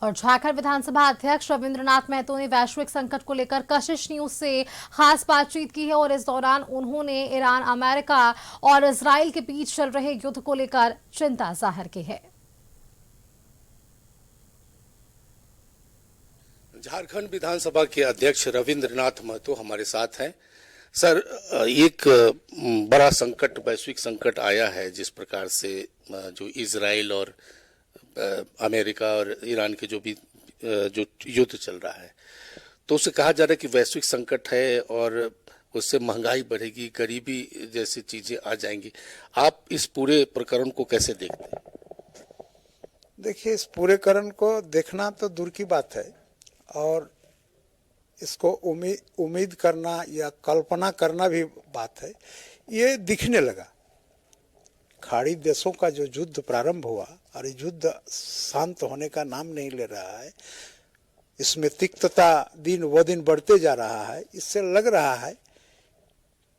और झारखंड विधानसभा अध्यक्ष रविंद्रनाथ महतो ने वैश्विक संकट को लेकर कशिश न्यूज से खास बातचीत की है और इस दौरान उन्होंने ईरान, अमेरिका और इजराइल के बीच चल रहे युद्ध को लेकर चिंता जाहिर की है। झारखंड विधानसभा के अध्यक्ष रविंद्रनाथ महतो हमारे साथ हैं। सर, एक बड़ा संकट, वैश्विक संकट आया है, जिस प्रकार से जो इजराइल और अमेरिका और ईरान के जो युद्ध चल रहा है, तो उससे कहा जा रहा है कि वैश्विक संकट है और उससे महंगाई बढ़ेगी, गरीबी जैसी चीजें आ जाएंगी। आप इस पूरे प्रकरण को कैसे देखते हैं? देखिए, इस पूरे प्रकरण को देखना तो दूर की बात है और इसको उम्मीद करना या कल्पना करना भी बात है। ये दिखने लगा, खाड़ी देशों का जो युद्ध प्रारंभ हुआ और ये युद्ध शांत होने का नाम नहीं ले रहा है, इसमें तिक्तता दिन व दिन बढ़ते जा रहा है। इससे लग रहा है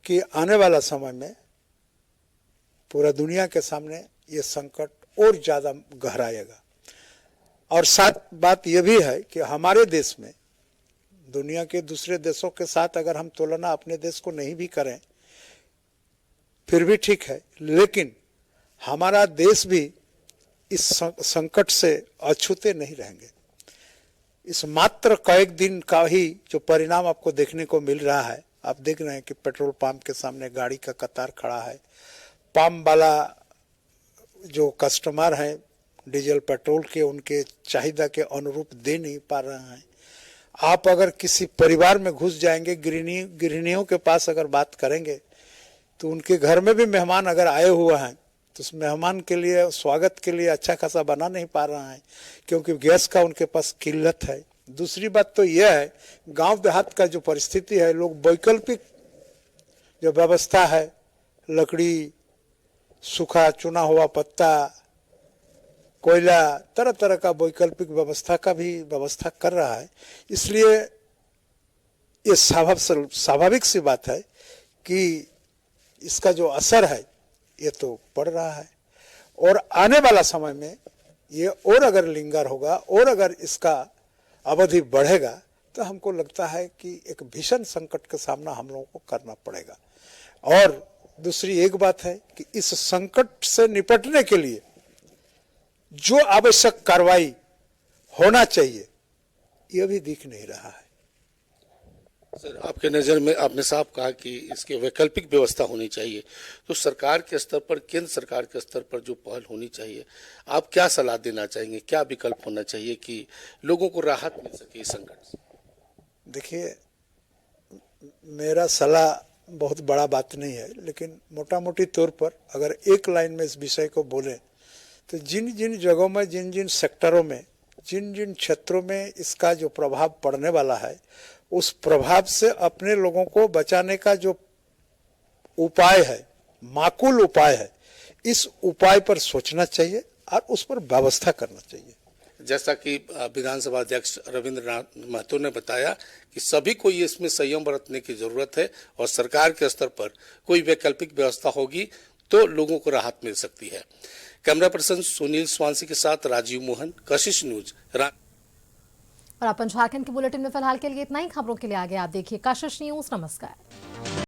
कि आने वाला समय में पूरा दुनिया के सामने ये संकट और ज़्यादा गहराएगा। और साथ बात यह भी है कि हमारे देश में दुनिया के दूसरे देशों के साथ अगर हम तुलना अपने देश को नहीं भी करें फिर भी ठीक है, लेकिन हमारा देश भी इस संकट से अछूते नहीं रहेंगे। इस मात्र कईक दिन का ही जो परिणाम आपको देखने को मिल रहा है, आप देख रहे हैं कि पेट्रोल पंप के सामने गाड़ी का कतार खड़ा है। पंप वाला जो कस्टमर हैं डीजल पेट्रोल के, उनके चाहिदा के अनुरूप दे नहीं पा रहे हैं। आप अगर किसी परिवार में घुस जाएंगे, गृहिणियों के पास अगर बात करेंगे तो उनके घर में भी मेहमान अगर आए हुए हैं तो उस मेहमान के लिए स्वागत के लिए अच्छा खासा बना नहीं पा रहा है, क्योंकि गैस का उनके पास किल्लत है। दूसरी बात तो यह है, गांव देहात का जो परिस्थिति है, लोग वैकल्पिक जो व्यवस्था है, लकड़ी, सूखा चुना हुआ पत्ता, कोयला, तरह तरह का वैकल्पिक व्यवस्था का भी व्यवस्था कर रहा है। इसलिए ये स्वाभाविक सी बात है कि इसका जो असर है ये तो पड़ रहा है और आने वाला समय में ये और अगर लिंगर होगा और अगर इसका अवधि बढ़ेगा तो हमको लगता है कि एक भीषण संकट का सामना हम लोगों को करना पड़ेगा। और दूसरी एक बात है कि इस संकट से निपटने के लिए जो आवश्यक कार्रवाई होना चाहिए यह भी दिख नहीं रहा है। सर, आपके नज़र में आपने साफ कहा कि इसकी वैकल्पिक व्यवस्था होनी चाहिए, तो सरकार के स्तर पर, केंद्र सरकार के स्तर पर जो पहल होनी चाहिए, आप क्या सलाह देना चाहेंगे? क्या विकल्प होना चाहिए कि लोगों को राहत मिल सके इस संकट से? देखिए, मेरा सलाह बहुत बड़ा बात नहीं है, लेकिन मोटा मोटी तौर पर अगर एक लाइन में इस विषय को बोले तो जिन जिन जगहों में, जिन जिन सेक्टरों में, जिन जिन क्षेत्रों में इसका जो प्रभाव पड़ने वाला है, उस प्रभाव से अपने लोगों को बचाने का जो उपाय है, माकूल उपाय है, इस उपाय पर सोचना चाहिए और उस पर व्यवस्था करना चाहिए। जैसा कि विधानसभा अध्यक्ष रविंद्रनाथ महतो ने बताया कि सभी को ये इसमें संयम बरतने की जरूरत है और सरकार के स्तर पर कोई वैकल्पिक व्यवस्था होगी तो लोगों को राहत मिल सकती है। कैमरा पर्सन सुनील स्वांसी के साथ राजीव मोहन, कशिश न्यूज। और अपन झारखंड के बुलेटिन में फिलहाल के लिए इतना ही। खबरों के लिए आगे आप देखिए कशिश न्यूज। नमस्कार।